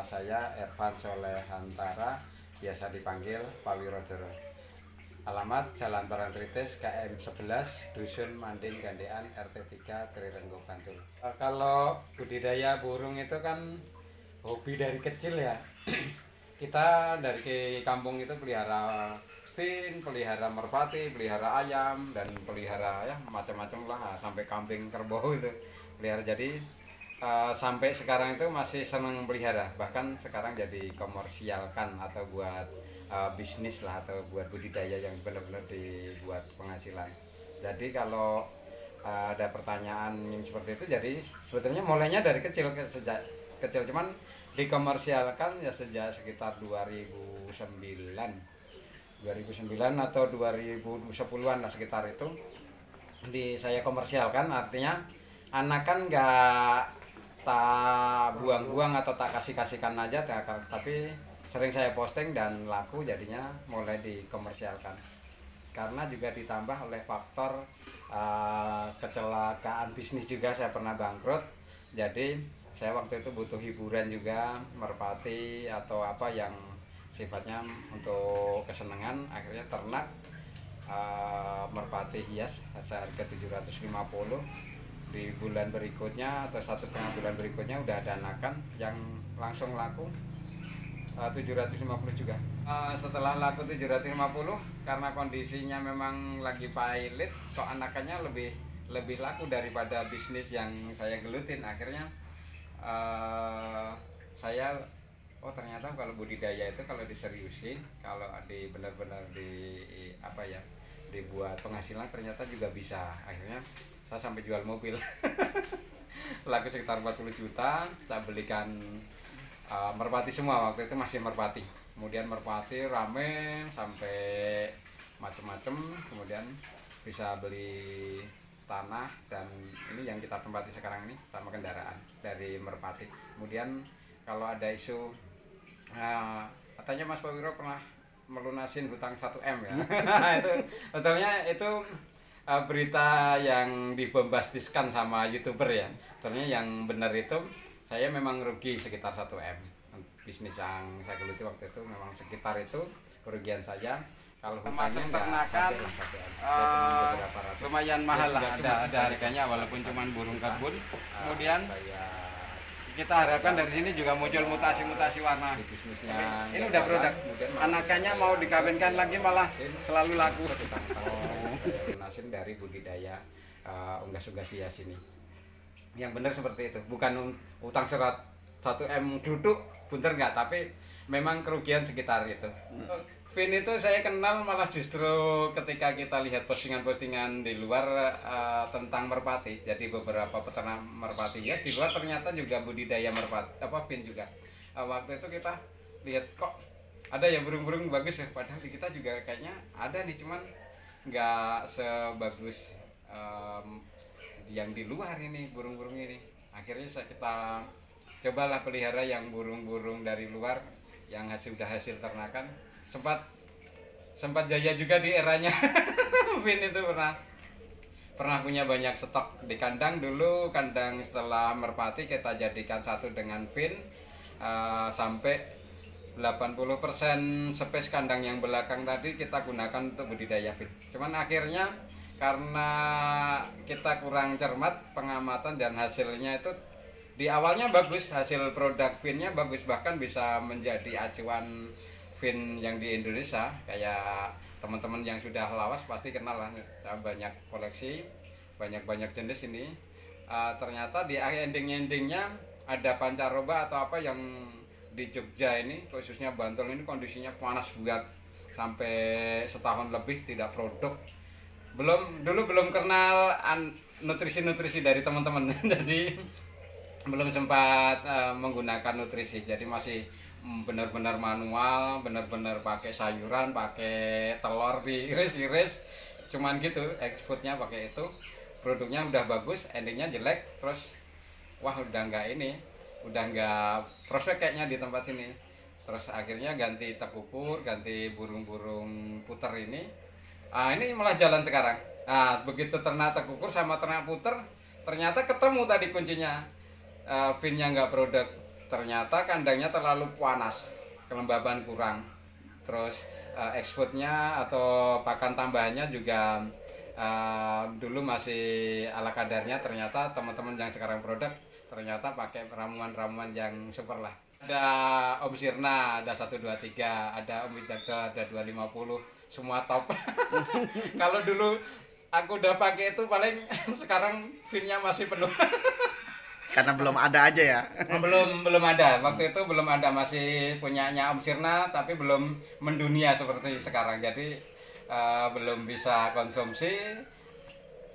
saya Ervan Soleh Hantara, biasa dipanggil Pak Wirodoro. Alamat Jalan Parangtritis KM 11, Dusun Manding Gandean, RT 3, Trirenggo, Bantul. Kalau budidaya burung itu kan hobi dari kecil ya. Kita dari kampung itu pelihara fin, pelihara merpati, pelihara ayam, dan pelihara ya macam-macam lah, sampai kambing kerbau itu pelihara. Jadi sampai sekarang itu masih senang pelihara, bahkan sekarang jadi komersialkan atau buat bisnis lah, atau buat budidaya yang benar-benar dibuat penghasilan. Jadi kalau ada pertanyaan yang seperti itu, jadi sebetulnya mulainya dari kecil, sejak kecil, cuman dikomersialkan ya sejak sekitar 2009 atau 2010-an lah, sekitar itu saya komersialkan. Artinya anak kan nggak tak buang-buang atau tak kasih-kasihkan aja, tapi sering saya posting dan laku, jadinya mulai dikomersialkan. Karena juga ditambah oleh faktor kecelakaan bisnis juga, saya pernah bangkrut. Jadi saya waktu itu butuh hiburan juga, merpati atau apa yang sifatnya untuk kesenangan. Akhirnya ternak merpati hias seharga 750. Di bulan berikutnya atau 1,5 bulan berikutnya udah ada anakan yang langsung laku 750 juga. Setelah laku 750, karena kondisinya memang lagi pilot, kok anakannya lebih laku daripada bisnis yang saya gelutin. Akhirnya saya ternyata kalau budidaya itu kalau diseriusin, kalau benar-benar dibuat penghasilan, ternyata juga bisa. Akhirnya saya sampai jual mobil. Laku sekitar 40 juta, saya belikan merpati semua. Waktu itu masih merpati, kemudian merpati rame sampai macem-macem, kemudian bisa beli tanah, dan ini yang kita tempati sekarang ini sama kendaraan dari merpati. Kemudian kalau ada isu katanya Mas Pak Wiro pernah melunasin hutang 1M ya. Itu betulnya itu berita yang dibombastiskan sama YouTuber ya. Betulnya yang benar itu saya memang rugi sekitar 1M. Bisnis yang saya geluti waktu itu memang sekitar itu kerugian saya. Kalau hutangnya nggak sampai 1M, lumayan mahal lah, ada harganya walaupun cuma burung kebun. Kemudian kita harapkan dari sini juga muncul mutasi-mutasi warna. Ini udah produk, anakannya mau dikawinkan lagi malah selalu laku. Hasil dari budidaya unggas-unggas hias ini yang benar seperti itu, bukan utang serat 1M duduk bunter enggak, tapi memang kerugian sekitar itu. Fin itu saya kenal malah justru ketika kita lihat postingan-postingan di luar tentang merpati. Jadi beberapa peternak merpati hias di luar ternyata juga budidaya merpati fin juga. Waktu itu kita lihat kok ada yang burung-burung bagus ya, padahal di kita juga kayaknya ada nih, cuman nggak sebagus yang di luar ini burung-burung ini. Akhirnya kita cobalah pelihara yang burung-burung dari luar yang sudah hasil ternakan. Sempat jaya juga di eranya. Fin itu pernah punya banyak stok di kandang dulu. Kandang setelah merpati kita jadikan satu dengan fin, sampai 80% space kandang yang belakang tadi kita gunakan untuk budidaya fin. Cuman akhirnya karena kita kurang cermat pengamatan, dan hasilnya itu di awalnya bagus, hasil produk finnya bagus, bahkan bisa menjadi acuan fin yang di Indonesia. Kayak teman-teman yang sudah lawas pasti kenal lah, banyak koleksi, banyak jenis ini. Ternyata di endingnya ada pancaroba atau apa yang di Jogja ini, khususnya Bantul ini, kondisinya panas banget sampai setahun lebih tidak produk. Dulu belum kenal nutrisi dari teman-teman. Jadi belum sempat menggunakan nutrisi, jadi masih benar-benar manual, benar-benar pakai sayuran, pakai telur diiris-iris, cuman gitu. Exportnya pakai itu, produknya udah bagus, endingnya jelek. Terus wah udah nggak prospek kayaknya di tempat sini. Terus akhirnya ganti tekukur, ganti burung-burung puter ini. Ini malah jalan sekarang. Begitu ternak tekukur sama ternak puter, ternyata ketemu tadi kuncinya. Finnya nggak produk, ternyata kandangnya terlalu panas, kelembaban kurang, terus ekspornya atau pakan tambahannya juga dulu masih ala kadarnya. Ternyata teman-teman yang sekarang produk ternyata pakai ramuan-ramuan yang super lah. Ada Om Sirna, ada 123, ada Om Widakdo, ada 250, semua top. Kalau dulu aku udah pakai itu paling sekarang finnya masih penuh. Karena belum ada aja ya. belum ada, waktu itu belum ada, masih punyanya Om Sirna tapi belum mendunia seperti sekarang, jadi belum bisa konsumsi.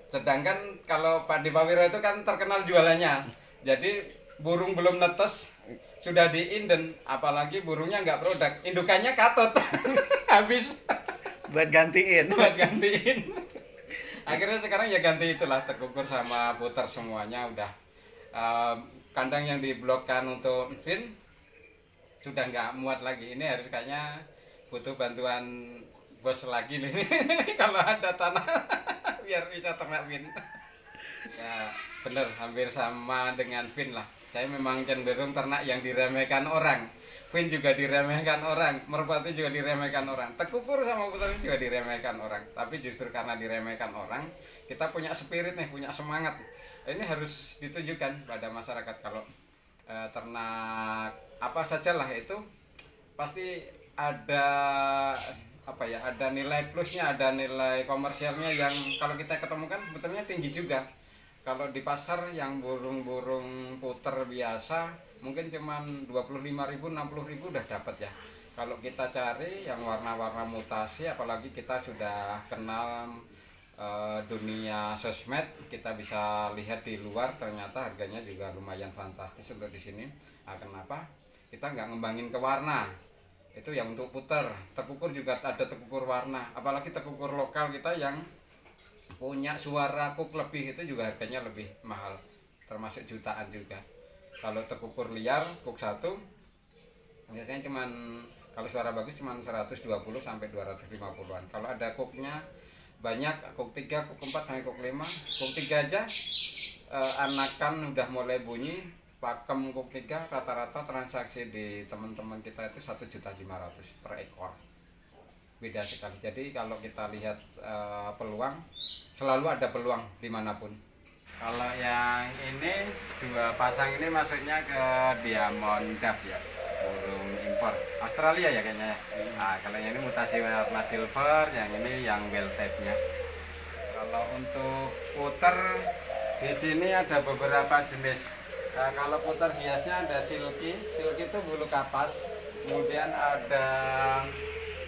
Sedangkan kalau Pak Dipawiro itu kan terkenal jualannya, jadi burung belum netes sudah diinden, apalagi burungnya nggak produk, indukannya katut. Habis Buat gantiin. Akhirnya sekarang ya ganti itulah, tekukur sama puter semuanya udah. Kandang yang diblokkan untuk fin sudah nggak muat lagi, ini harus kayaknya butuh bantuan bos lagi nih. Kalau ada tanah biar bisa ternak fin. Ya bener, hampir sama dengan fin lah. Saya memang cenderung ternak yang diremehkan orang. Fin juga diremehkan orang, merpati juga diremehkan orang, tekukur sama puter juga diremehkan orang. Tapi justru karena diremehkan orang, kita punya spirit nih, punya semangat. Ini harus ditunjukkan pada masyarakat kalau ternak apa sajalah itu pasti ada apa ya, ada nilai plusnya, ada nilai komersialnya yang kalau kita ketemukan sebetulnya tinggi juga. Kalau di pasar yang burung-burung puter biasa mungkin cuman 25.000, 60.000 udah dapat ya. Kalau kita cari yang warna-warna mutasi, apalagi kita sudah kenal dunia sosmed, kita bisa lihat di luar, ternyata harganya juga lumayan fantastis untuk di sini. Kenapa? Kita nggak ngembangin ke warna. Itu yang untuk puter. Tekukur juga ada tekukur warna, apalagi tekukur lokal kita yang punya suara kuk lebih, itu juga harganya lebih mahal, termasuk jutaan juga. Kalau tekukur liar kuk satu biasanya cuman, kalau suara bagus cuman 120 sampai 250-an. Kalau ada kuknya banyak, kuk 3, kuk 4 sampai kuk 5. Kuk 3 aja anakan udah mulai bunyi. Pakem kuk 3 rata-rata transaksi di teman-teman kita itu 1.500.000 per ekor. Beda sekali. Jadi kalau kita lihat peluang, selalu ada peluang dimanapun. Kalau yang ini dua pasang ini maksudnya ke Diamond Dove ya, burung impor Australia ya kayaknya ya. Nah, kalau yang ini mutasi warna silver, yang ini yang well type-nya. Kalau untuk puter di sini ada beberapa jenis. Kalau puter hiasnya ada silky itu bulu kapas, kemudian ada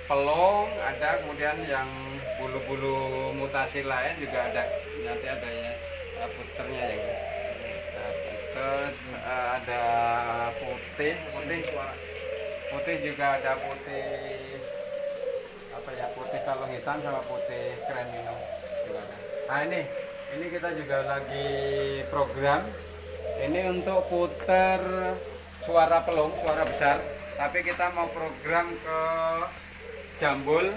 pelong, ada kemudian yang bulu-bulu mutasi lain juga ada, nanti ada ya puternya yang terus ada putih juga ada putih apa ya, putih kalung hitam sama putih kremino juga ada. Nah ini kita juga lagi program ini untuk puter suara pelung, suara besar, tapi kita mau program ke jambul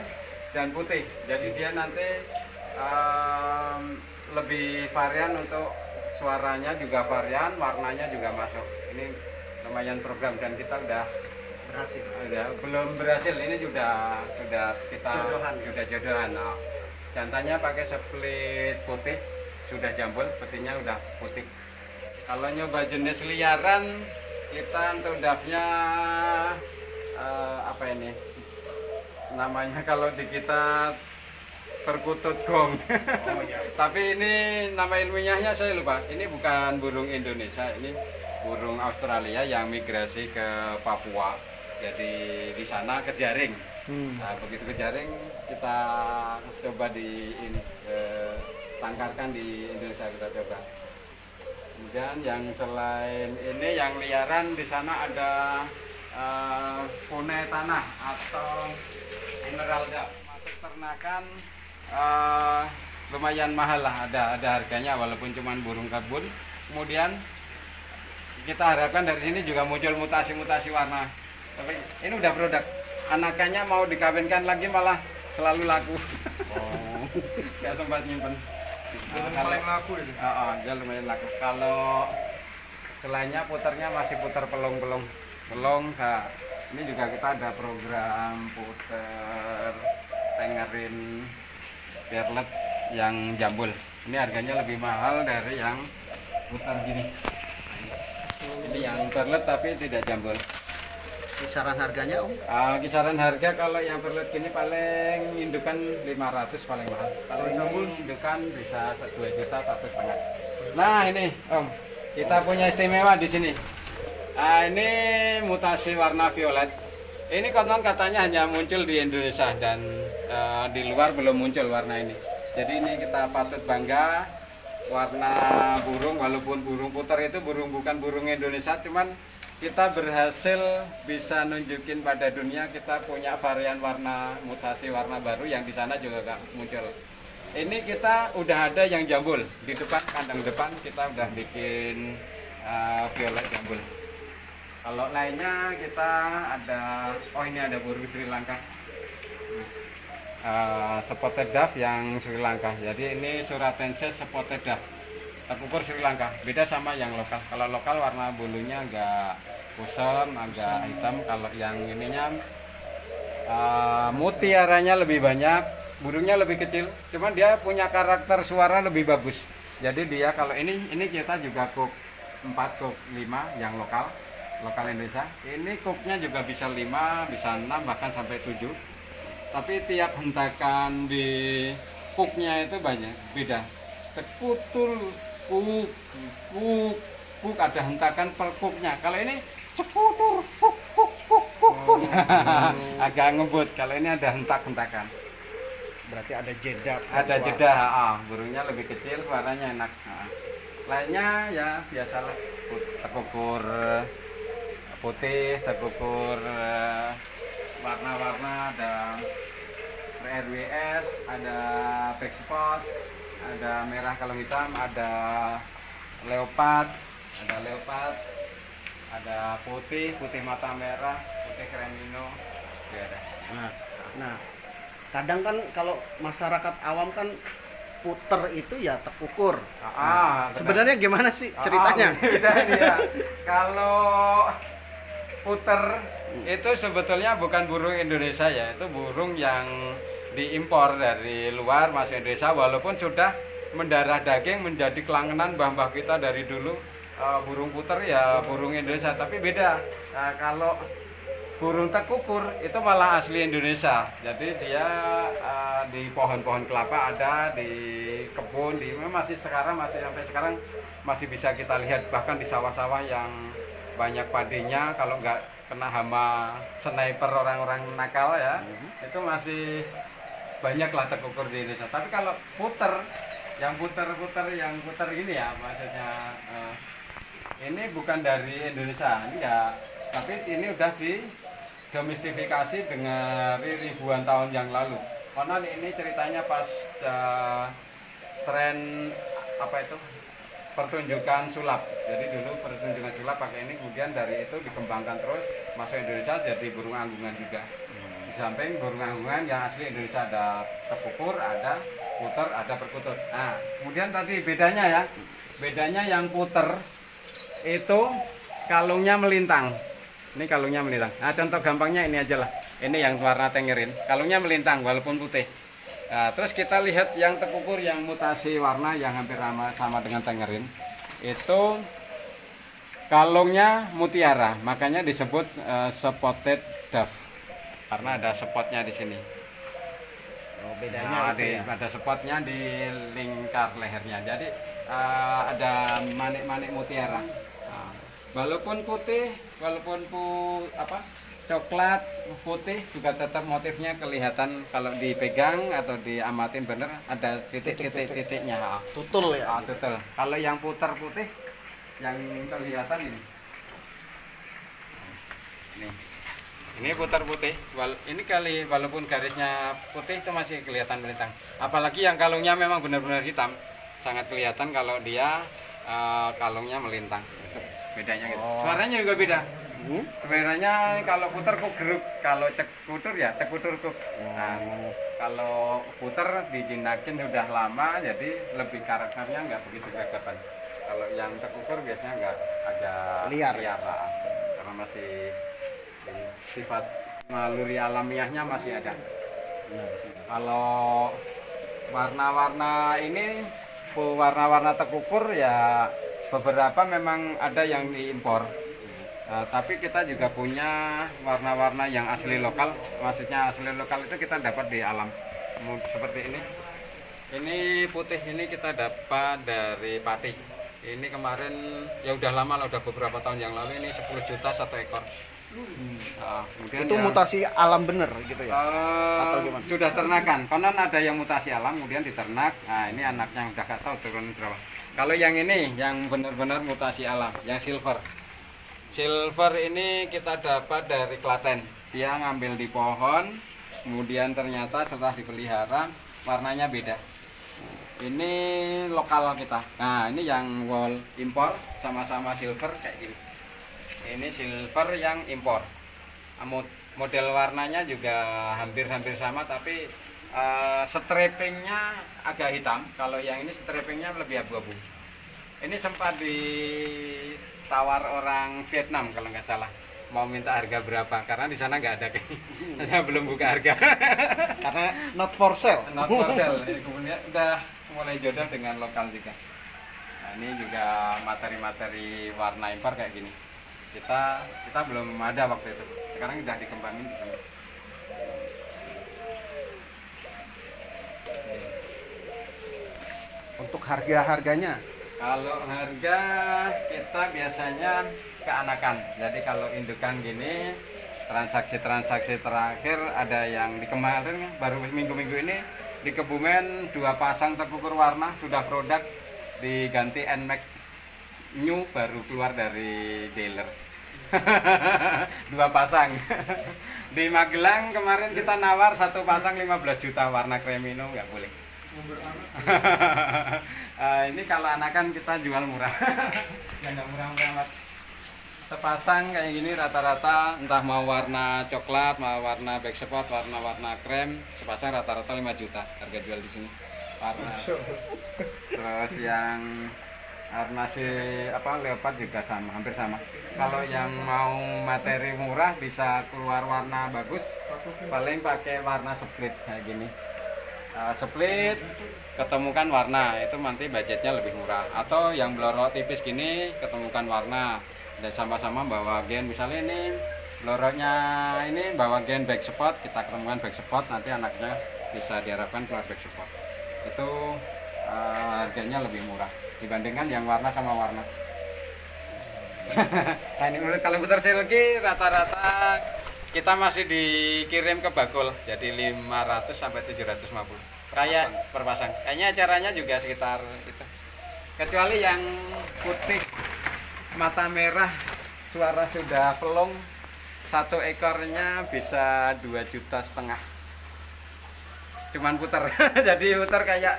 dan putih, jadi dia nanti lebih varian, untuk suaranya juga varian, warnanya juga masuk. Ini lumayan program dan kita udah Berhasil. belum berhasil, ini sudah kita jodohan. Nah, jantannya pakai split putih, sudah jambul, petinya udah putih. Kalau nyoba jenis liaran, kita untuk dafnya apa ini namanya, kalau di kita perkutut gong. Oh, iya. Tapi ini nama ilmiahnya saya lupa. Ini bukan burung Indonesia, ini burung Australia yang migrasi ke Papua. Jadi di sana kejaring. Nah, begitu kejaring kita coba tangkarkan di Indonesia, kita coba. Kemudian yang selain ini yang liaran, di sana ada pune tanah atau emerald dove. Masuk ternakan lumayan mahal lah, ada harganya walaupun cuma burung kebun. Kemudian kita harapkan dari sini juga muncul mutasi-mutasi warna. Tapi ini udah produk, anakannya mau dikawinkan lagi malah selalu laku. Oh, nggak sempat nyimpen. Paling laku ini. Dia lumayan laku. Kalau Selainnya puternya masih puter pelong. Nah, ini juga kita ada program puter tengerin perlet yang jambul. Ini harganya lebih mahal dari yang putar gini. Ini yang perlet tapi tidak jambul. Kisaran harganya Om? Kisaran harga kalau yang perlet gini paling indukan 500 paling mahal. Kalau jambul indukan bisa 2 juta 1,5. Nah ini Om, kita punya istimewa di sini. Ini mutasi warna violet. Ini konon katanya hanya muncul di Indonesia dan di luar belum muncul warna ini. Jadi ini kita patut bangga. Warna burung, walaupun burung puter itu bukan burung Indonesia, cuman kita berhasil bisa nunjukin pada dunia kita punya varian warna mutasi warna baru yang di sana juga gak muncul. Ini kita udah ada yang jambul di depan, kandang depan kita udah bikin violet jambul. Kalau lainnya kita ada, ini ada burung Sri Lanka. Spotted dove yang Sri Lanka. Jadi ini Suratensis spotted dove. Tekukur Sri Lanka. Beda sama yang lokal. Kalau lokal warna bulunya agak kusam, agak hitam. Kalau yang ininya mutiaranya lebih banyak, burungnya lebih kecil. Cuman dia punya karakter suara lebih bagus. Jadi dia kalau ini kita juga cook 4, cook 5 yang lokal Indonesia. Ini cooknya juga bisa 5, bisa 6, bahkan sampai 7. Tapi tiap hentakan di cooknya itu banyak beda. Cekutul, kuk, ada hentakan per cooknya. Kalau ini cekutur, kuk. Agak ngebut. Kalau ini ada hentak-hentakan. Berarti ada jeda. Ada jeda, burungnya lebih kecil, suaranya enak. Lainnya ya biasalah, tekukur putih, tekukur warna-warna, ada RWS, ada black spot, ada merah kalau hitam, ada leopard, ada putih mata merah, putih cremino, ya ada. Nah, kadang kan kalau masyarakat awam kan puter itu ya tekukur. Sebenarnya gimana sih ceritanya? Beda ini ya. Kalau puter itu sebetulnya bukan burung Indonesia ya, itu burung yang diimpor dari luar masuk Indonesia, walaupun sudah mendarah daging menjadi kelangenan mbah-mbah kita dari dulu. Burung puter ya burung Indonesia, tapi beda. Kalau burung tekukur itu malah asli Indonesia, jadi dia di pohon-pohon kelapa ada, di kebun, masih sampai sekarang masih bisa kita lihat, bahkan di sawah-sawah yang banyak padinya. Kalau nggak kena hama sniper orang-orang nakal ya, itu masih banyak lah tekukur di Indonesia. Tapi kalau puter yang puter ini ya, maksudnya ini bukan dari Indonesia, ini ya, tapi ini udah didomestifikasi dengan ribuan tahun yang lalu. Karena ini ceritanya pas tren pertunjukan sulap. Jadi dulu pertunjukan sulap pakai ini, kemudian dari itu dikembangkan terus masuk Indonesia jadi burung anggungan juga. Di samping burung anggungan yang asli Indonesia ada tekukur, ada puter, ada perkutut. Nah, kemudian tadi bedanya yang puter itu kalungnya melintang. Ini kalungnya melintang. Nah, contoh gampangnya ini aja lah. Ini yang warna tengerin, kalungnya melintang walaupun putih. Nah, terus kita lihat yang tekukur yang mutasi warna yang hampir sama dengan tengerin, itu kalungnya mutiara, makanya disebut spotted dove karena ada spotnya di sini. Bedanya ada spotnya di lingkar lehernya, jadi ada manik-manik mutiara. Walaupun putih, coklat, putih juga tetap motifnya kelihatan kalau dipegang atau diamatin bener ada titik-titiknya. Tutul ya. Tutul. Kalau yang puter putih yang kelihatan ini. Ini puter putih. Ini walaupun garisnya putih itu masih kelihatan melintang. Apalagi yang kalungnya memang benar-benar hitam, sangat kelihatan kalau dia kalungnya melintang. Bedanya gitu. Suaranya juga beda. Sebenarnya kalau puter kok geruk, kalau cekutur ya cekutur kok. Nah, kalau puter dijinakin udah lama, jadi lebih karakternya nggak begitu gregetan. Kalau yang tekukur biasanya nggak agak Liar. Lah. Karena masih sifat naluri alamiahnya masih ada. Kalau warna-warna ini, warna-warna tekukur ya beberapa memang ada yang diimpor. Tapi kita juga punya warna-warna yang asli lokal. Maksudnya asli lokal itu kita dapat di alam. Seperti ini. Ini putih ini kita dapat dari Pati. Ini kemarin ya udah lama lah, udah beberapa tahun yang lalu, ini 10 juta satu ekor. Itu mutasi alam bener gitu ya? Atau gimana? Sudah ternakan. Konon ada yang mutasi alam kemudian diternak. Nah, ini anaknya udah gak tahu turun berapa. Kalau yang ini yang benar-benar mutasi alam, yang silver. Silver ini kita dapat dari Klaten. Dia ngambil di pohon, kemudian ternyata setelah dipelihara warnanya beda. Ini lokal kita. Nah, ini yang wall impor sama-sama silver kayak gini. Ini silver yang impor. Model warnanya juga hampir-hampir sama, tapi stripingnya agak hitam. Kalau yang ini stripingnya lebih abu-abu. Ini sempat ditawar orang Vietnam kalau nggak salah, mau minta harga berapa, karena di sana nggak ada. Saya belum buka harga. Karena not for sale. Not for sale. Kemudian udah mulai jodoh dengan lokal juga. Nah, ini juga materi-materi warna impor kayak gini. Kita belum ada waktu itu. Sekarang udah dikembangin di sini. Untuk harga-harganya? Kalau harga kita biasanya keanakan. Jadi kalau indukan gini, transaksi-transaksi terakhir ada yang di kemarin baru minggu-minggu ini di Kebumen 2 pasang tekukur warna sudah produk, diganti NMAX new baru keluar dari dealer. 2 pasang. Di Magelang kemarin kita nawar 1 pasang 15 juta warna Cremino, nggak boleh. Ini kalau anakan kita jual murah. Ya nggak murah-murah amat. Sepasang kayak gini rata-rata entah mau warna coklat, mau warna back spot, warna krem, sepasang rata-rata 5 juta harga jual di sini. Warna. Terus yang warna leopard juga sama, hampir sama. Kalau yang mau materi murah bisa keluar warna bagus, paling pakai warna split kayak gini. Split ketemukan warna itu nanti budgetnya lebih murah, atau yang blorok tipis gini ketemukan warna dan sama-sama bawa gen, misalnya ini bloroknya ini bawa gen back spot, kita ketemukan back spot, nanti anaknya bisa diharapkan keluar back spot. Itu harganya lebih murah dibandingkan yang warna sama warna. Nah, ini kalau putar silky rata-rata kita masih dikirim ke Bagol, jadi 500 sampai 750 kayak per pasang. Kayaknya acaranya juga sekitar itu. Kecuali yang putih mata merah suara sudah pelong, 1 ekornya bisa 2,5 juta. Cuman puter. Jadi puter kayak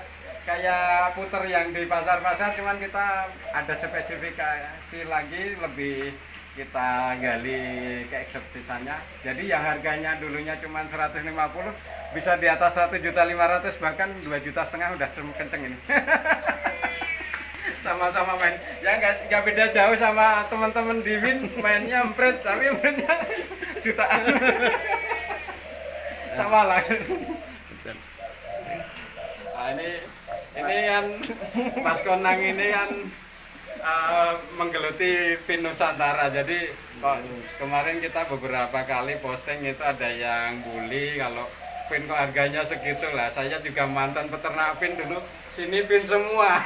puter yang di pasar-pasar, cuman kita ada spesifikasi lagi, lebih kita gali keeksotisannya. Jadi yang harganya dulunya cuma 150 bisa di atas 1,5 juta, bahkan 2,5 juta udah kenceng ini. Sama-sama main ya, nggak beda jauh sama teman-teman di Win, mainnya empret tapi empretnya jutaan. Sama lah. Nah, ini kan Mas Konang ini kan menggeluti Vin Nusantara. Jadi kemarin kita beberapa kali posting itu ada yang bully kalau Vin kok harganya segitu lah. Saya juga mantan peternak Vin dulu, sini Vin semua.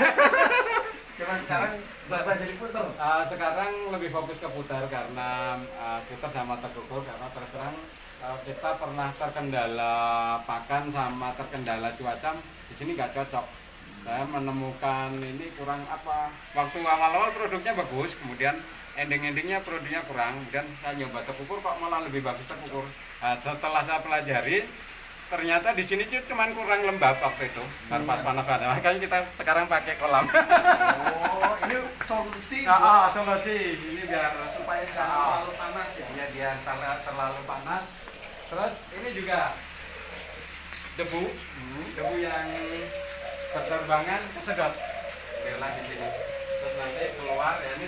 Cuman sekarang berapa jadi puter? Sekarang lebih fokus ke putar karena putar sama tekukur, karena terus terang kita pernah terkendala pakan sama terkendala cuaca, di sini nggak cocok. Saya menemukan ini kurang apa, waktu awal-awal produknya bagus, kemudian ending-endingnya produknya kurang, kemudian saya nyoba tekukur kok malah lebih bagus tekukur. Nah, setelah saya pelajari ternyata di sini cuma kurang lembab waktu itu, panas-panas. Makanya kita sekarang pakai kolam. Oh, ini solusi. Solusi ini biar supaya jangan terlalu panas ya. Ya biar terlalu panas. Terus ini juga debu yang berterbangan kesedot. Biarlah di sini. Terus nanti keluar ya, ini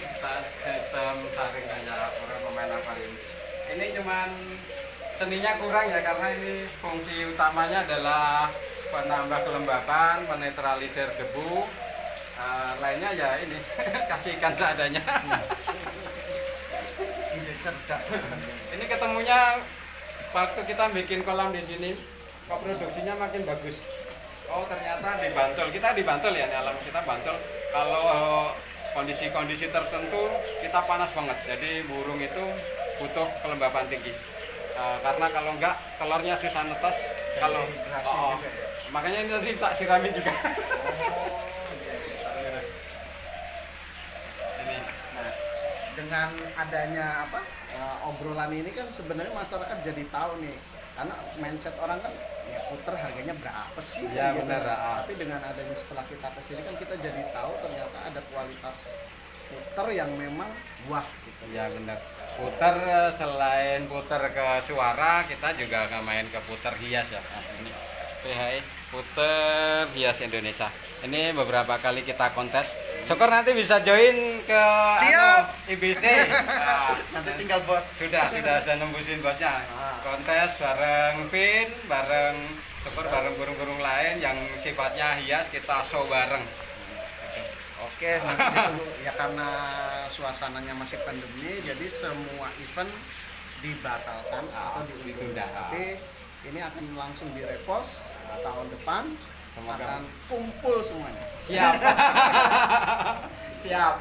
sistem saring kayak orang pemain akuarium. Ini cuman seninya kurang ya, karena ini fungsi utamanya adalah penambah kelembapan, penetralisir debu. Lainnya ya ini kasih ikan seadanya. Cerdas. Ini ketemunya waktu kita bikin kolam di sini, kok produksinya makin bagus. Oh ternyata di Bantul, kita di Bantul ya, di alam kita Bantul. Kalau kondisi-kondisi tertentu kita panas banget, jadi burung itu butuh kelembapan tinggi. Karena kalau enggak telurnya susah netes. Kalau makanya ini tadi tak siramin juga. Ini. Nah, dengan adanya obrolan ini kan sebenarnya masyarakat jadi tahu nih, karena mindset orang kan ya puter harganya berapa sih Ya, gitu. benar. Tapi dengan adanya setelah kita kesini kan kita jadi tahu ternyata ada kualitas puter yang memang wah gitu. Ya benar. Puter selain puter ke suara, kita juga nggak main ke puter hias ya. Nah, ini PHI puter hias Indonesia. Ini beberapa kali kita kontes. Syukur nanti bisa join ke Siap. IBC. Nah, Nanti tinggal bos. sudah nembusin bosnya. Kontes bareng Vin, bareng Syukur, bareng burung-burung lain yang sifatnya hias, kita show bareng. Oke, nanti ditunggu. Ya karena suasananya masih pandemi, jadi semua event dibatalkan atau ditunda. Tapi ini akan langsung direpost tahun depan. Semoga Akan kumpul semuanya. Siap. Siap.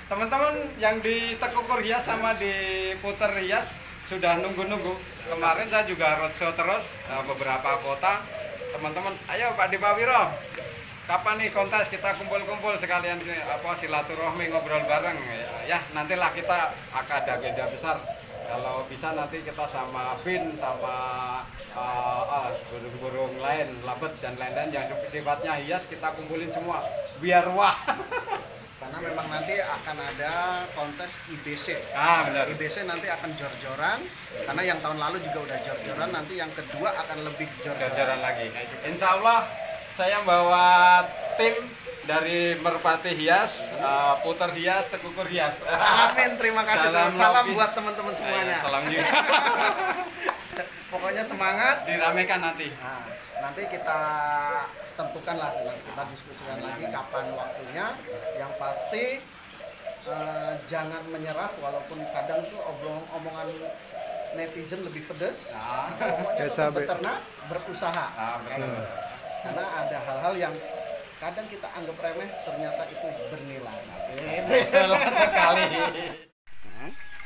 Teman-teman yang di Tekukur Hias sama di Puter Hias sudah nunggu-nunggu. Kemarin saya juga roadshow terus beberapa kota. Teman-teman, ayo Pak Dipawiro. Kapan nih kontes kita kumpul-kumpul sekalian silaturahmi ngobrol bareng ya, nantilah kita akan ada agenda besar. Kalau bisa nanti kita sama Vin sama burung-burung lain, labet dan lain-lain yang sifatnya hias kita kumpulin semua biar wah. Karena memang nanti akan ada kontes IBC. Benar. IBC nanti akan jor-joran, karena yang tahun lalu juga udah jor-joran, nanti yang kedua akan lebih Jor-joran lagi. Insya Allah saya bawa tim dari Merpati Hias, Puter Hias, Tekukur Hias. Amin, terima kasih. Salam buat teman-teman semuanya. Salam juga. Pokoknya semangat. Diramekan nanti. Nah, nanti kita tentukan lah, kita diskusikan lagi kapan waktunya. Yang pasti jangan menyerah, walaupun kadang tuh omongan netizen lebih pedes. Pokoknya tetap beternak, berusaha. Betul. Karena ada hal-hal yang kadang kita anggap remeh, ternyata itu bernilai. Betul sekali.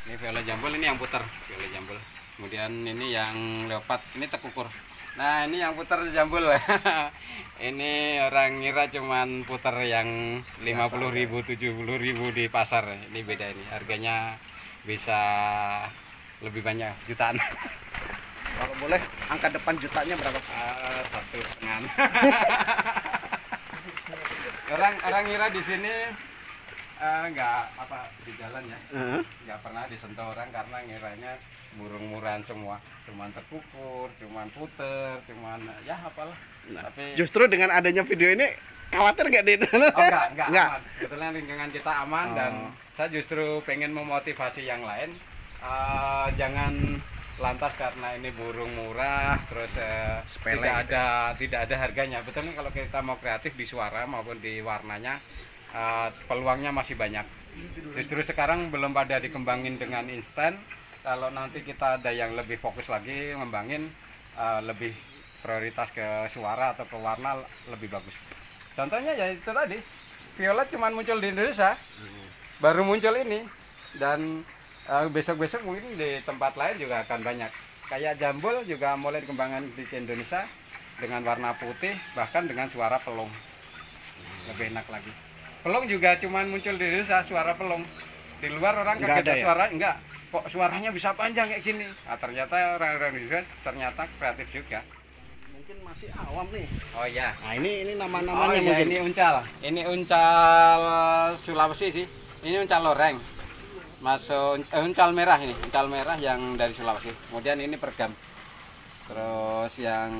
Ini viola jambul, ini yang puter viola jambul. Kemudian ini yang leopard, ini tekukur. Nah ini yang puter jambul. Ini orang ngira cuman puter yang 50.000, 70.000 di pasar. Ini beda, ini harganya bisa lebih banyak, jutaan. Kalau boleh, angka depan jutanya berapa? 1,5. Orang ngira di sini nggak di jalan ya, nggak pernah disentuh orang karena ngiranya burung murahan semua, cuman terkukur, cuman puter, cuman ya apalah. Tapi Justru dengan adanya video ini khawatir nggak Din? enggak. Aman. Kebetulan lingkungan kita aman dan saya justru pengen memotivasi yang lain. Jangan lantas karena ini burung murah terus tidak ada harganya. Betulnya kalau kita mau kreatif di suara maupun di warnanya, peluangnya masih banyak. Justru sekarang belum pada dikembangin dengan instan. Kalau nanti kita ada yang lebih fokus lagi ngembangin, lebih prioritas ke suara atau ke warna lebih bagus. Contohnya ya itu tadi, violet cuman muncul di Indonesia, baru muncul ini, dan besok-besok mungkin di tempat lain juga akan banyak. Kayak jambul juga mulai dikembangkan di Indonesia dengan warna putih, bahkan dengan suara pelung, lebih enak lagi. Pelung juga cuman muncul di Indonesia, suara pelung. Di luar orang kaget suara, enggak, kok suaranya bisa panjang kayak gini. Nah, ternyata orang-orang Indonesia ternyata kreatif juga. Mungkin masih awam nih. Oh iya. Nah ini nama-namanya iya, mungkin. ini uncal. Ini uncal Sulawesi sih. Ini uncal loreng. Masuk uncal merah ini, uncal merah yang dari Sulawesi. Kemudian ini pergam. Terus yang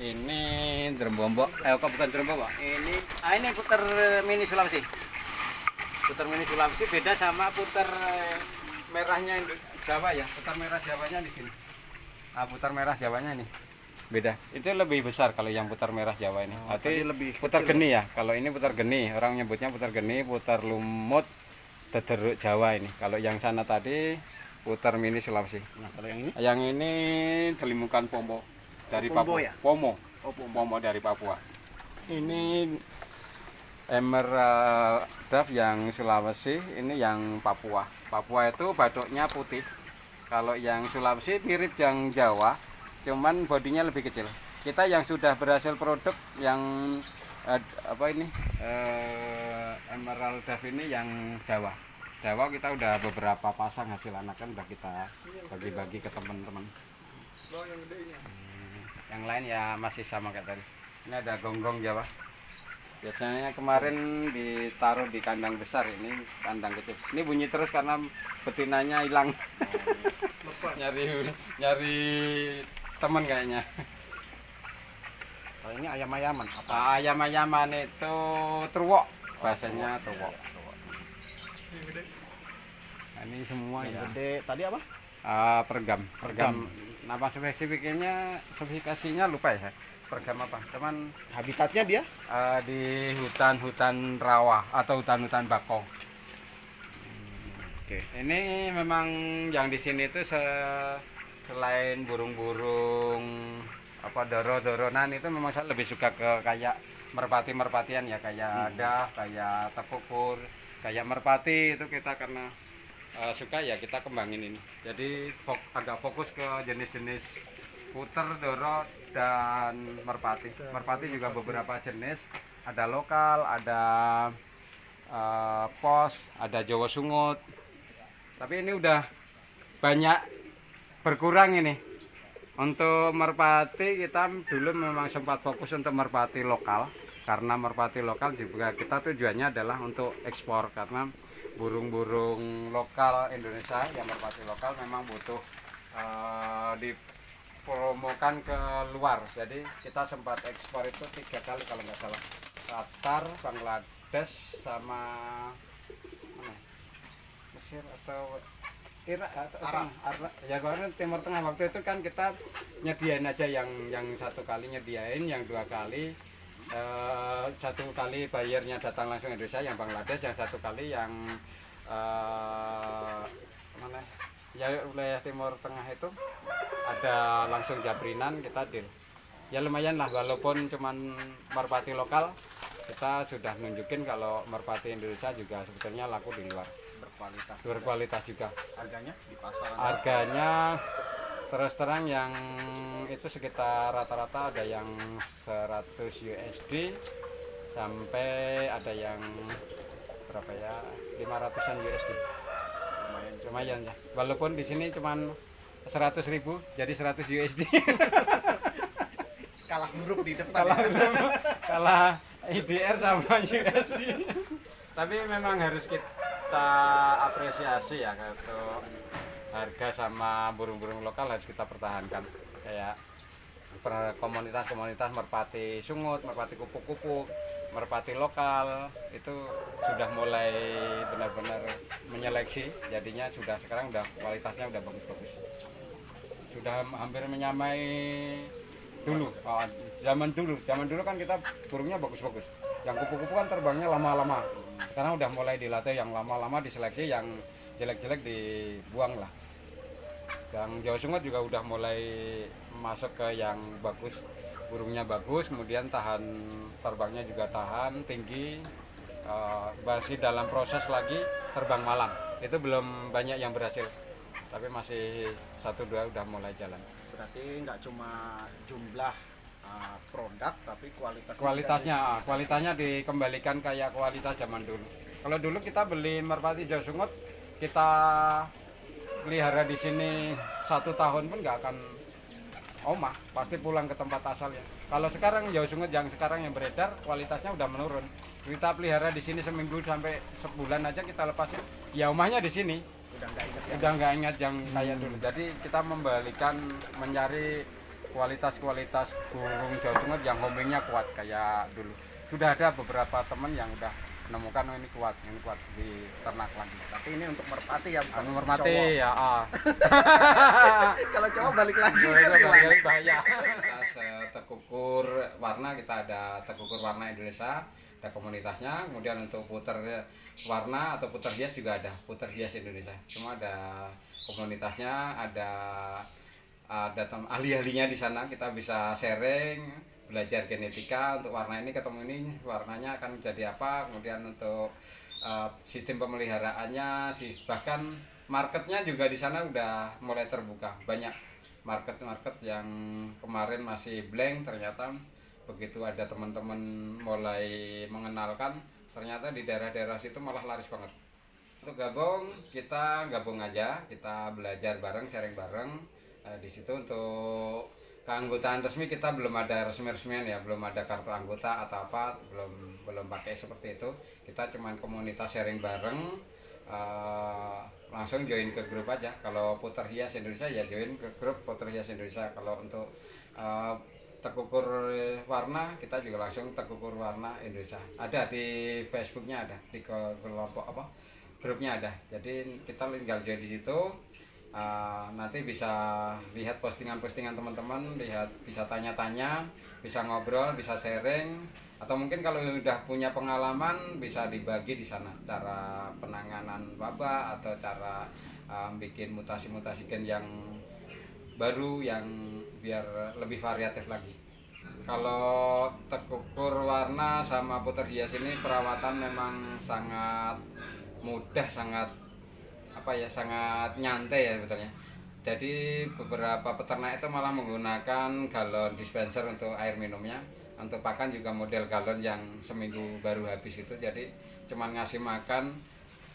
ini drembombok. Kok bukan drembombok. Ini puter mini Sulawesi. puter mini Sulawesi beda sama puter merahnya Jawa ya. Puter merah Jawanya di sini. Nah, puter merah Jawanya ini beda. Itu lebih besar kalau yang putar merah Jawa ini. Berarti lebih putar geni ya. Kalau ini putar geni, orang nyebutnya putar geni, putar lumut, tederuk Jawa ini. Kalau yang sana tadi putar mini Sulawesi. Nah, kalau yang ini? Yang ini Delimukan Pomo dari Papua. Ya? Pomo. Pomo dari Papua. Ini Emerald Dove yang Sulawesi, ini yang Papua. Papua itu batuknya putih. Kalau yang Sulawesi mirip yang Jawa, cuman bodinya lebih kecil. Kita yang sudah berhasil produk yang Emerald Dove ini yang Jawa. Jawa kita udah beberapa pasang hasil anakan udah kita bagi-bagi ke teman-teman. Yang lain ya masih sama kayak tadi. Ini ada gonggong Jawa. Biasanya kemarin ditaruh di kandang besar, ini kandang kecil. Ini bunyi terus karena betinanya hilang. nyari teman kayaknya. Kalau ini ayam-ayaman apa? Ayam-ayaman itu truwok, bahasanya truwok. Nah, ini semua Yang ya. gede tadi apa? Pergam. Nama spesifikasinya lupa ya. Pergam apa? Cuman Habitatnya dia? di hutan-hutan rawa atau hutan-hutan bakau. Oke. Ini memang yang di sini itu selain burung-burung apa doro-doronan itu memang saya lebih suka ke kayak merpati-merpatian ya, kayak ada kayak tekukur, kayak merpati itu kita karena suka ya kita kembangin ini. Jadi agak fokus ke jenis-jenis puter, doro dan merpati. Merpati juga beberapa jenis, ada lokal, ada pos, ada Jawa Sungut. Tapi ini udah banyak berkurang ini. Untuk merpati kita dulu memang sempat fokus untuk merpati lokal, karena merpati lokal juga kita tujuannya adalah untuk ekspor, karena burung-burung lokal Indonesia yang merpati lokal memang butuh dipromokan ke luar. Jadi kita sempat ekspor itu 3 kali kalau nggak salah, Qatar, Bangladesh sama mana? Mesir atau Irak atau Arab. Ya karena Timur Tengah waktu itu kan kita nyediain aja yang 1 kali nyediain, yang 2 kali 1 kali bayarnya datang langsung Indonesia yang Bangladesh, yang 1 kali yang mana ya wilayah Timur Tengah itu ada langsung jabrinan kita deal. Ya lumayan lah, walaupun cuman merpati lokal kita sudah nunjukin kalau merpati Indonesia juga sebetulnya laku di luar, berkualitas juga. Harganya di pasaran? Harganya terus terang yang itu sekitar rata-rata ada yang 100 USD sampai ada yang berapa ya, 500-an USD. Lumayan ya, walaupun di sini cuman 100.000 jadi 100 USD. Kalah huruf di depan. Kalah IDR sama USD. Tapi memang harus kita apresiasi ya, untuk harga sama burung-burung lokal harus kita pertahankan. Kayak komunitas-komunitas merpati sungut, merpati kupu-kupu, merpati lokal itu sudah mulai benar-benar menyeleksi, jadinya sekarang udah kualitasnya udah bagus-bagus, sudah hampir menyamai dulu. Zaman dulu kan kita burungnya bagus-bagus, yang kupu-kupu kan terbangnya lama-lama. Sekarang udah mulai dilatih yang lama-lama, diseleksi, yang jelek-jelek dibuang lah. Yang Jawa Sungut juga udah mulai masuk ke yang bagus, burungnya bagus, kemudian tahan terbangnya juga tahan tinggi, masih dalam proses lagi terbang malam. Itu belum banyak yang berhasil, tapi masih 1-2 udah mulai jalan. Berarti nggak cuma jumlah produk, tapi kualitasnya dikembalikan kayak kualitas zaman dulu. Kalau dulu kita beli merpati Jawa Sungut, kita pelihara di sini 1 tahun pun nggak akan omah, pasti pulang ke tempat asalnya. Kalau sekarang Jawa Sungut yang sekarang yang beredar kualitasnya udah menurun. Kita pelihara di sini seminggu sampai sebulan aja kita lepasin, ya omahnya di sini. Udah nggak ingat yang kayak dulu. Jadi kita mencari kualitas burung Jawa Sungut yang homingnya kuat kayak dulu. Sudah ada beberapa teman yang udah menemukan oh, ini kuat di ternak lagi. Tapi ini untuk merpati ya, bukan Merpati cowok. ya. Kalau cowok balik lagi Itu kan gimana? bahaya. Kita tekukur warna, kita ada tekukur warna Indonesia, ada komunitasnya. Kemudian untuk puter warna atau puter hias juga ada, puter hias Indonesia. Semua ada komunitasnya, ada ahli-ahlinya di sana. Kita bisa sharing, belajar genetika untuk warna ini, ketemu ini warnanya akan menjadi apa. Kemudian untuk sistem pemeliharaannya, bahkan marketnya juga di sana udah mulai terbuka. Banyak market yang kemarin masih blank, ternyata begitu ada teman-teman mulai mengenalkan, ternyata di daerah-daerah situ malah laris banget. Untuk gabung, kita gabung aja, kita belajar bareng, sharing bareng. Di situ untuk keanggotaan resmi kita belum ada resmi-resmian ya, belum ada kartu anggota atau apa, belum pakai seperti itu. Kita cuman komunitas sharing bareng, langsung join ke grup aja. Kalau Puter Hias Indonesia ya join ke grup Puter Hias Indonesia. Kalau untuk tekukur warna, kita juga langsung tekukur warna Indonesia. Ada di Facebooknya, ada di kelompok apa, grupnya ada. Jadi kita tinggal join di situ. Nanti bisa lihat postingan-postingan teman-teman, bisa tanya-tanya, bisa ngobrol, bisa sharing, atau mungkin kalau udah punya pengalaman bisa dibagi di sana cara penanganan wabah atau cara bikin mutasi-mutasi gen yang baru yang biar lebih variatif lagi. Kalau tekukur warna sama puter hias ini perawatan memang sangat mudah, sangat sangat nyantai ya sebetulnya. Jadi beberapa peternak itu malah menggunakan galon dispenser untuk air minumnya. Untuk pakan juga model galon yang seminggu baru habis itu. Jadi cuman ngasih makan,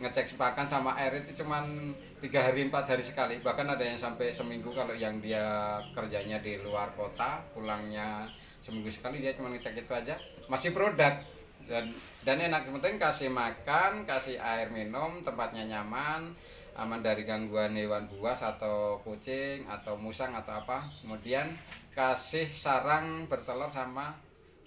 ngecek pakan sama air itu cuman 3 hari 4 hari sekali. Bahkan ada yang sampai seminggu kalau yang dia kerjanya di luar kota, pulangnya seminggu sekali, dia cuma ngecek itu aja. Masih produk dan enak, penting kasih makan, kasih air minum, tempatnya nyaman, aman dari gangguan hewan buas atau kucing atau musang atau apa. Kemudian kasih sarang bertelur sama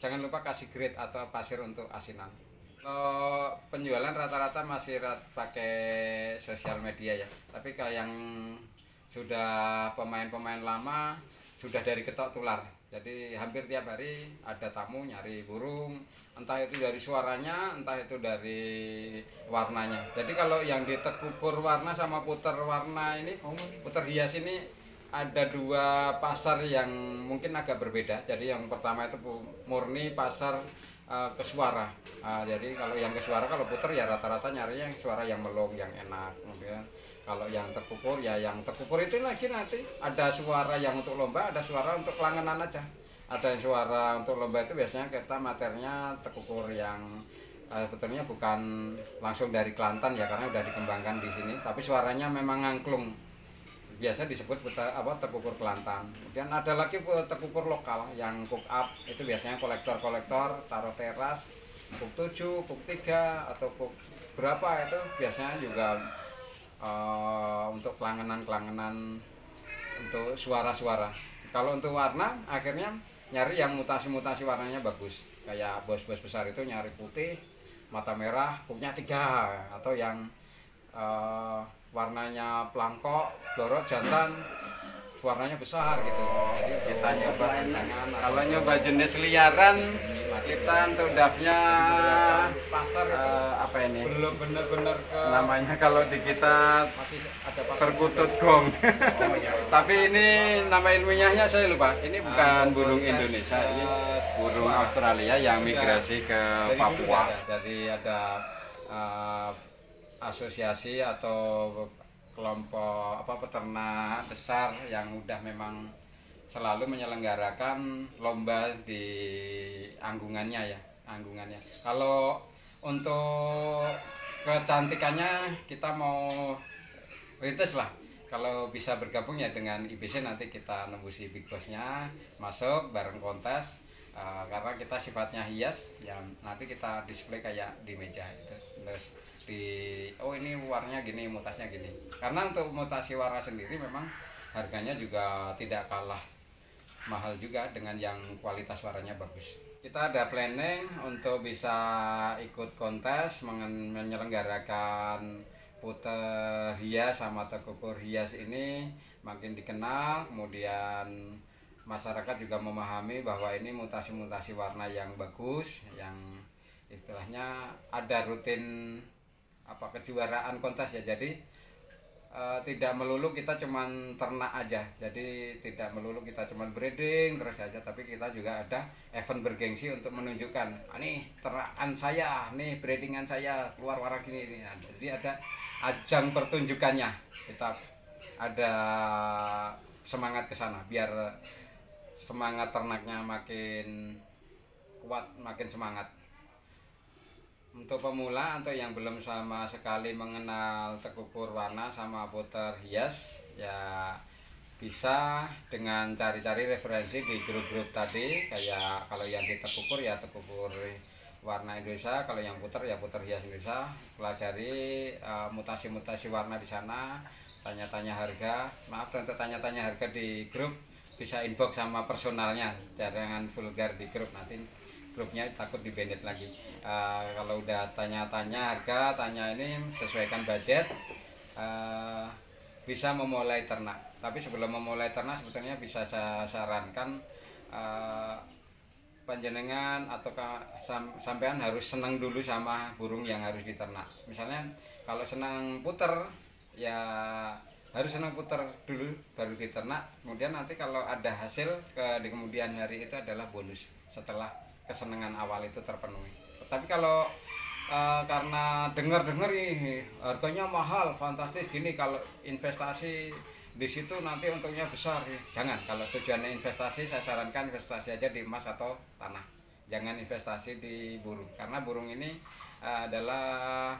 jangan lupa kasih grit atau pasir untuk asinan. Kalau penjualan rata-rata masih pakai sosial media ya. Tapi kalau yang sudah pemain-pemain lama sudah dari ketok tular. Jadi hampir tiap hari ada tamu nyari burung, entah itu dari suaranya, entah itu dari warnanya. Jadi kalau yang ditekukur warna sama puter warna ini, puter hias ini ada 2 pasar yang mungkin agak berbeda. Jadi yang pertama itu murni pasar ke suara. Jadi kalau yang ke suara, kalau puter ya rata-rata nyarinya yang suara yang melong, yang enak. Kemudian kalau yang terkukur ya yang terkukur itu lagi nanti ada suara yang untuk lomba, ada suara untuk kelangenan aja. Ada yang suara untuk lomba itu biasanya kita materinya terkukur yang sebetulnya bukan langsung dari Kelantan ya, karena udah dikembangkan di sini, tapi suaranya memang ngangklung. Biasa disebut terkukur Kelantan. Kemudian ada lagi terkukur lokal yang cook up, itu biasanya kolektor-kolektor taruh teras, cook 7, cook 3 atau cook berapa, itu biasanya juga untuk kelangenan untuk suara-suara. Kalau untuk warna akhirnya nyari yang mutasi-mutasi warnanya bagus. Kayak bos-bos besar itu nyari putih, mata merah, cooknya 3, atau yang warnanya pelangkok, blorot, jantan, warnanya besar gitu. Jadi Kita nyoba kalau nyoba jenis liaran, kita untuk dafnya pasar apa ini belum benar-benar ke namanya, kalau di kita masih ada pasar perkutut gong. Oh, iya. Tapi ini nama ilmiahnya saya lupa. Ini bukan burung Indonesia, ini burung Australia yang migrasi ke Dari dulu Papua. Jadi ada asosiasi atau kelompok peternak besar yang udah memang selalu menyelenggarakan lomba di anggungannya. Kalau untuk kecantikannya kita mau rintis lah. Kalau bisa bergabung ya dengan IBC, nanti kita nembusi Big Boss-nya, masuk bareng kontes. Karena kita sifatnya hias, ya nanti kita display kayak di meja itu. Terus ini warnanya gini, mutasinya gini. Karena untuk mutasi warna sendiri memang harganya juga tidak kalah mahal juga dengan yang kualitas warnanya bagus. kita ada planning untuk bisa ikut kontes menyelenggarakan puter hias sama tekukur hias ini makin dikenal, kemudian masyarakat juga memahami bahwa ini mutasi-mutasi warna yang bagus, yang istilahnya ada rutin kejuaraan kontes ya. Jadi tidak melulu kita cuman ternak aja, jadi tidak melulu kita cuman breeding terus aja, tapi kita juga ada event bergengsi untuk menunjukkan nih ternakan saya, nih breedingan saya keluar warna gini. Nah, jadi ada ajang pertunjukannya, kita ada semangat ke sana biar semangat ternaknya makin kuat, makin semangat. Untuk pemula, untuk yang belum sama sekali mengenal tekukur warna sama puter hias, ya bisa dengan cari-cari referensi di grup-grup tadi. Kayak kalau yang di tekukur ya tekukur warna Indonesia, kalau yang puter ya puter hias Indonesia. Pelajari mutasi-mutasi warna di sana, tanya-tanya harga. Maaf, untuk tanya-tanya harga di grup bisa inbox sama personalnya, jangan vulgar di grup, nanti grupnya takut di-banned lagi. Kalau udah tanya-tanya harga, tanya ini, sesuaikan budget, bisa memulai ternak. Tapi sebelum memulai ternak sebetulnya bisa saya sarankan panjenengan atau sampean harus senang dulu sama burung yang harus diternak. Misalnya kalau senang puter ya harus senang puter dulu baru diternak, kemudian nanti kalau ada hasil di kemudian hari itu adalah bonus setelah kesenangan awal itu terpenuhi. Tapi kalau karena dengar-dengar harganya mahal, fantastis gini, kalau investasi di situ nanti untungnya besar, jangan. Kalau tujuannya investasi, saya sarankan investasi aja di emas atau tanah, jangan investasi di burung, karena burung ini adalah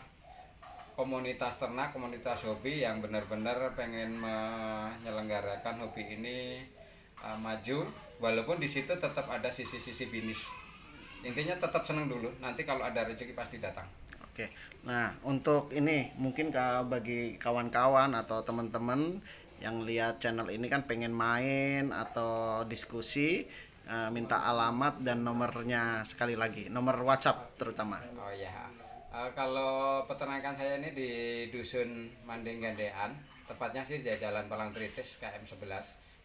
komunitas ternak, komunitas hobi yang benar-benar pengen menyelenggarakan hobi ini maju, walaupun di situ tetap ada sisi-sisi bisnis. Intinya tetap senang dulu, nanti kalau ada rezeki pasti datang. Oke, nah untuk ini mungkin bagi kawan-kawan atau teman-teman yang lihat channel ini kan pengen main atau diskusi, minta alamat dan nomornya sekali lagi, nomor WhatsApp terutama. Oh iya, kalau peternakan saya ini di Dusun Manding Gandean, tepatnya sih di Jalan Palang Tritis KM 11,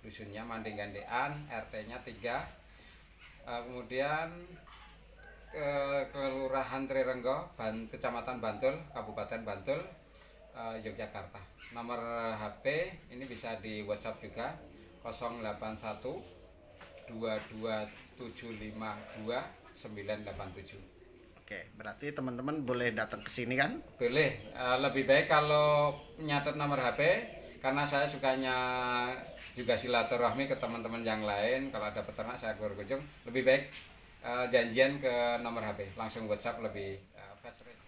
dusunnya Manding Gandean, RT-nya 3, kemudian Kelurahan Trirenggo, Kecamatan Bantul, Kabupaten Bantul, Yogyakarta. Nomor HP ini bisa di WhatsApp juga, 081 22752 987. Oke, berarti teman-teman boleh datang ke sini kan? Boleh, lebih baik kalau nyatet nomor HP, karena saya sukanya juga silaturahmi ke teman-teman yang lain. Kalau ada peternak saya berkunjung, lebih baik janjian ke nomor HP, langsung WhatsApp lebih fast rate.